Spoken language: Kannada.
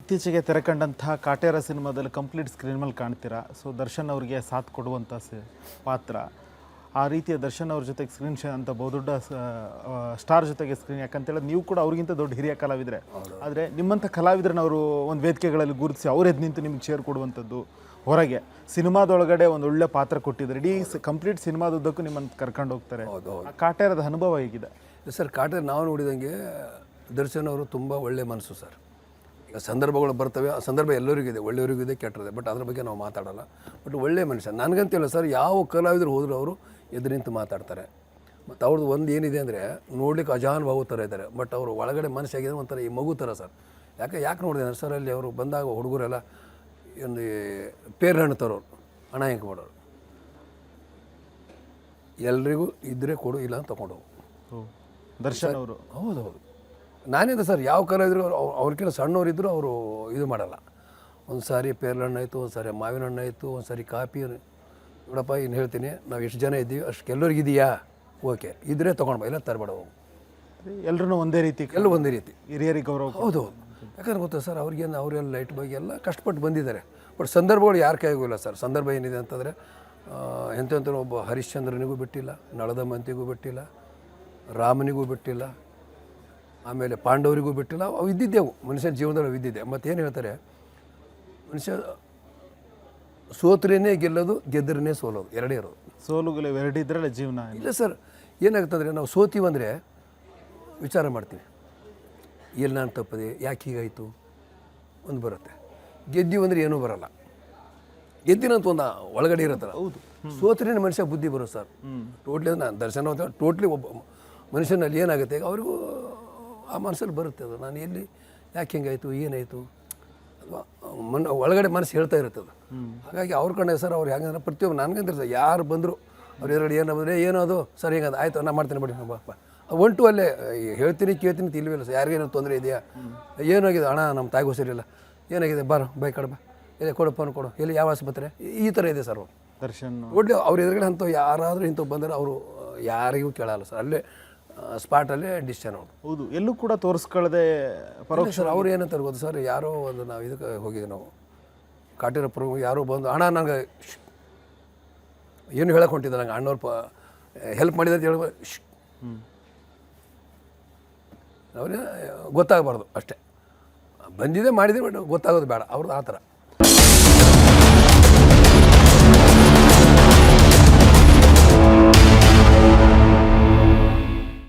ಇತ್ತೀಚೆಗೆ ತೆರೆಕಂಡಂತಹ ಕಾಟೇರ ಸಿನಿಮಾದಲ್ಲಿ ಕಂಪ್ಲೀಟ್ ಸ್ಕ್ರೀನ್ ಮೇಲೆ ಕಾಣ್ತೀರಾ. ಸೊ ದರ್ಶನ್ ಅವರಿಗೆ ಸಾಥ್ ಕೊಡುವಂಥ ಪಾತ್ರ, ಆ ರೀತಿಯ ದರ್ಶನ್ ಅವ್ರ ಜೊತೆಗೆ ಸ್ಕ್ರೀನ್ ಶೇರ್ ಅಂತ ಬಹುದೊಡ್ಡ ಸ್ಟಾರ್ ಜೊತೆಗೆ ಸ್ಕ್ರೀನ್, ಯಾಕಂತೇಳಿದ್ರೆ ನೀವು ಕೂಡ ಅವ್ರಿಗಿಂತ ದೊಡ್ಡ ಹಿರಿಯ ಕಲಾವಿದರೆ. ಆದರೆ ನಿಮ್ಮಂಥ ಕಲಾವಿದ್ರನ್ನ ಅವರು ಒಂದು ವೇದಿಕೆಗಳಲ್ಲಿ ಗುರುತಿಸಿ ಅವ್ರು ಎದ್ದು ನಿಂತು ನಿಮ್ಗೆ ಶೇರ್ ಕೊಡುವಂಥದ್ದು, ಹೊರಗೆ ಸಿನಿಮಾದೊಳಗಡೆ ಒಂದು ಒಳ್ಳೆ ಪಾತ್ರ ಕೊಟ್ಟಿದ್ದಾರೆ, ಇಡೀ ಕಂಪ್ಲೀಟ್ ಸಿನಿಮಾದುದ್ದಕ್ಕೂ ನಿಮ್ಮನ್ನು ಕರ್ಕೊಂಡು ಹೋಗ್ತಾರೆ. ಕಾಟೇರದ ಅನುಭವ ಹೇಗಿದೆ ಸರ್? ಕಾಟೇರ ನಾವು ನೋಡಿದಂಗೆ ದರ್ಶನ್ ಅವರು ತುಂಬ ಒಳ್ಳೆ ಮನಸ್ಸು ಸರ್. ಈಗ ಸಂದರ್ಭಗಳು ಬರ್ತವೆ, ಆ ಸಂದರ್ಭ ಎಲ್ಲರಿಗೂ ಇದೆ, ಒಳ್ಳೆಯವರಿಗೂ ಇದೆ, ಕೆಟ್ಟದೆ, ಬಟ್ ಅದ್ರ ಬಗ್ಗೆ ನಾವು ಮಾತಾಡೋಲ್ಲ. ಬಟ್ ಒಳ್ಳೆ ಮನುಷ್ಯ ನನಗಂತಿಲ್ಲ ಸರ್. ಯಾವ ಕಲಾವಿದರು ಹೋದರೂ ಅವರು ಎದುರು ನಿಂತು ಮಾತಾಡ್ತಾರೆ. ಮತ್ತು ಅವ್ರದ್ದು ಒಂದು ಏನಿದೆ ಅಂದರೆ ನೋಡ್ಲಿಕ್ಕೆ ಅಜಾನುಭಾವ ಥರ ಇದ್ದಾರೆ, ಬಟ್ ಅವರು ಒಳಗಡೆ ಮನಸ್ಸಾಗಿದೆ ಒಂಥರ ಈ ಮಗು ಥರ ಸರ್. ಯಾಕೆ ನೋಡಿದೆ ಸರ್, ಅಲ್ಲಿ ಅವರು ಬಂದಾಗ ಹುಡುಗರೆಲ್ಲ ಒಂದು ಪೇರ್ಹಣ್ಣು ತರೋರು, ಹಣ ಹೆಂಗೆ ಮಾಡೋರು, ಎಲ್ರಿಗೂ ಇದ್ದರೆ ಕೊಡು, ಇಲ್ಲ ಅಂತ ತೊಗೊಂಡೋಗು. ದರ್ಶನ್ ಅವರು ಹೌದು ನಾನಿಂದ ಸರ್ ಯಾವ ಕಲಾವಿದ್ರು ಅವ್ರಿಗಿಂತ ಸಣ್ಣವರಿದ್ದರೂ ಅವರು ಇದು ಮಾಡಲ್ಲ. ಒಂದು ಸಾರಿ ಪೇರ್ಲಣ್ಣು ಆಯಿತು, ಒಂದು ಸಾರಿ ಮಾವಿನ ಹಣ್ಣು ಆಯಿತು, ಒಂದು ಸಾರಿ ಕಾಫಿ. ನೋಡಪ್ಪ ಇನ್ನು ಹೇಳ್ತೀನಿ, ನಾವು ಎಷ್ಟು ಜನ ಇದ್ದೀವಿ ಅಷ್ಟು ಎಲ್ಲರಿಗೂ ಇದೆಯಾ, ಓಕೆ ಇದ್ರೆ ತೊಗೊಂಡು ಬಾ, ಇಲ್ಲ ತರಬೇಡ ಹೋಗು. ಎಲ್ಲರೂ ಒಂದೇ ರೀತಿ, ಎಲ್ಲ ಒಂದೇ ರೀತಿ, ಹಿರಿಯರಿಗೆ ಗೌರವ. ಹೌದು, ಯಾಕಂದ್ರೆ ಗೊತ್ತಾ ಸರ್, ಅವ್ರಿಗೇನು ಅವರೆಲ್ಲ ಲೈಟ್ ಬಗ್ಗೆ ಎಲ್ಲ ಕಷ್ಟಪಟ್ಟು ಬಂದಿದ್ದಾರೆ. ಬಟ್ ಸಂದರ್ಭಗಳು ಯಾರ ಕೈಗೂ ಇಲ್ಲ ಸರ್. ಸಂದರ್ಭ ಏನಿದೆ ಅಂತಂದರೆ ಎಂತೆಂಥ ಒಬ್ಬ ಹರಿಶ್ಚಂದ್ರನಿಗೂ ಬಿಟ್ಟಿಲ್ಲ, ನಳದ ಮಂತಿಗೂ ಬಿಟ್ಟಿಲ್ಲ, ರಾಮನಿಗೂ ಬಿಟ್ಟಿಲ್ಲ, ಆಮೇಲೆ ಪಾಂಡವರಿಗೂ ಬಿಟ್ಟಿಲ್ಲ. ಅವು ಇದ್ದಿದ್ದೆವು ಮನುಷ್ಯನ ಜೀವನದಲ್ಲಿ ಇದ್ದಿದ್ದೆ. ಮತ್ತೇನು ಹೇಳ್ತಾರೆ, ಮನುಷ್ಯ ಸೋತ್ರೇನೇ ಗೆಲ್ಲೋದು, ಗೆದ್ದರೇ ಸೋಲೋದು, ಎರಡೇ ಇರೋದು. ಸೋಲುಗಳು ಎರಡಿದ್ರಲ್ಲ ಜೀವನ. ಇಲ್ಲ ಸರ್, ಏನಾಗ್ತಂದರೆ ನಾವು ಸೋತೀವಂದರೆ ವಿಚಾರ ಮಾಡ್ತೀವಿ, ಎಲ್ಲಿ ನಾನು ತಪ್ಪದೆ, ಯಾಕೆ ಹೀಗಾಯಿತು ಒಂದು ಬರುತ್ತೆ. ಗೆದ್ದೀವಂದರೆ ಏನೂ ಬರಲ್ಲ. ಗೆದ್ದಿನಂತ ಒಂದು ಒಳಗಡೆ ಇರುತ್ತಲ್ಲ. ಹೌದು, ಸೋತ್ರೇನೆ ಮನುಷ್ಯ ಬುದ್ಧಿ ಬರೋದು ಸರ್. ಟೋಟ್ಲಿ ನಾನು ದರ್ಶನ ಅಂತ ಟೋಟ್ಲಿ ಒಬ್ಬ ಮನುಷ್ಯನಲ್ಲಿ ಏನಾಗುತ್ತೆ ಅವ್ರಿಗೂ ಆ ಮನಸ್ಸಲ್ಲಿ ಬರುತ್ತೆ ಅದು, ನಾನು ಎಲ್ಲಿ ಯಾಕೆ ಹೆಂಗಾಯಿತು, ಏನಾಯಿತು, ಅಥವಾ ಒಳಗಡೆ ಮನಸ್ಸು ಹೇಳ್ತಾ ಇರ್ತದೆ. ಹಾಗಾಗಿ ಅವ್ರ ಕಡೆ ಸರ್ ಅವ್ರು ಹೆಂಗಂದ್ರೆ ಪ್ರತಿಯೊಬ್ಬರು ನನಗಂತ ಸರ್, ಯಾರು ಬಂದರು ಅವ್ರು ಎರಡು ಏನೋ ಬಂದರೆ ಏನೋ ಅದು ಸರ್ ಹಿಂಗಂದು ಆಯಿತು ನಾನು ಮಾಡ್ತೀನಿ ಬಿಡಿ ಬಾಪ್ಪ ಒಂಟು ಅಲ್ಲೇ ಹೇಳ್ತೀನಿ ಕೇಳ್ತೀನಿ ತಿಳ್ವಿಲ್ಲ ಸರ್. ಯಾರಿಗೇನೋ ತೊಂದರೆ ಇದೆಯಾ, ಏನಾಗಿದೆ ಅಣ್ಣ ನಮ್ಮ ತಾಯಿಗೂ ಸರಿಯಿಲ್ಲ, ಏನಾಗಿದೆ ಬಾರ ಬೈ ಕಡೆ ಬಾ, ಎಲ್ಲಿ ಕೊಡು ಫೋನ್ ಕೊಡು, ಎಲ್ಲಿ ಯಾವ ಆಸ್ಪತ್ರೆ, ಈ ಥರ ಇದೆ ಸರ್. ಅವರು ದರ್ಶನ್ ಒಳ್ಳೆ ಅವ್ರ ಎದುರುಗಡೆ ಅಂಥವು ಯಾರಾದರೂ ಇಂಥವು ಬಂದರೆ ಅವರು ಯಾರಿಗೂ ಕೇಳಲ್ಲ ಸರ್, ಅಲ್ಲೇ ಸ್ಪಾಟಲ್ಲೇ ಡಿಸಿಷನ್ ಅವರು. ಹೌದು, ಎಲ್ಲೂ ಕೂಡ ತೋರಿಸ್ಕೊಳ್ಳದೆ ಪರೋಕ್ಷ. ಸರ್ ಅವ್ರು ಏನಂತಾರೆ ಗೊತ್ತು ಸರ್, ಯಾರೋ ಒಂದು ನಾವು ಇದಕ್ಕೆ ಹೋಗಿದ್ವಿ, ನಾವು ಕಾಟೇರ ಯಾರೋ ಬಂದು ಅಣ್ಣ ನನಗೆ ಏನು ಹೇಳಕ್ಕೆ ಹೊಂಟಿದ್ದೆ, ನಂಗೆ ಅಣ್ಣವ್ರು ಹೆಲ್ಪ್ ಮಾಡಿದ್ರೆ ಅಂತ ಹೇಳ್ಬೋದು. ಅವ್ರಿಗೆ ಗೊತ್ತಾಗಬಾರ್ದು ಅಷ್ಟೇ, ಬಂದಿದೆ ಮಾಡಿದೆ ಬಟ್ ಗೊತ್ತಾಗೋದು ಬೇಡ ಅವ್ರದ್ದು ಆ ಥರ.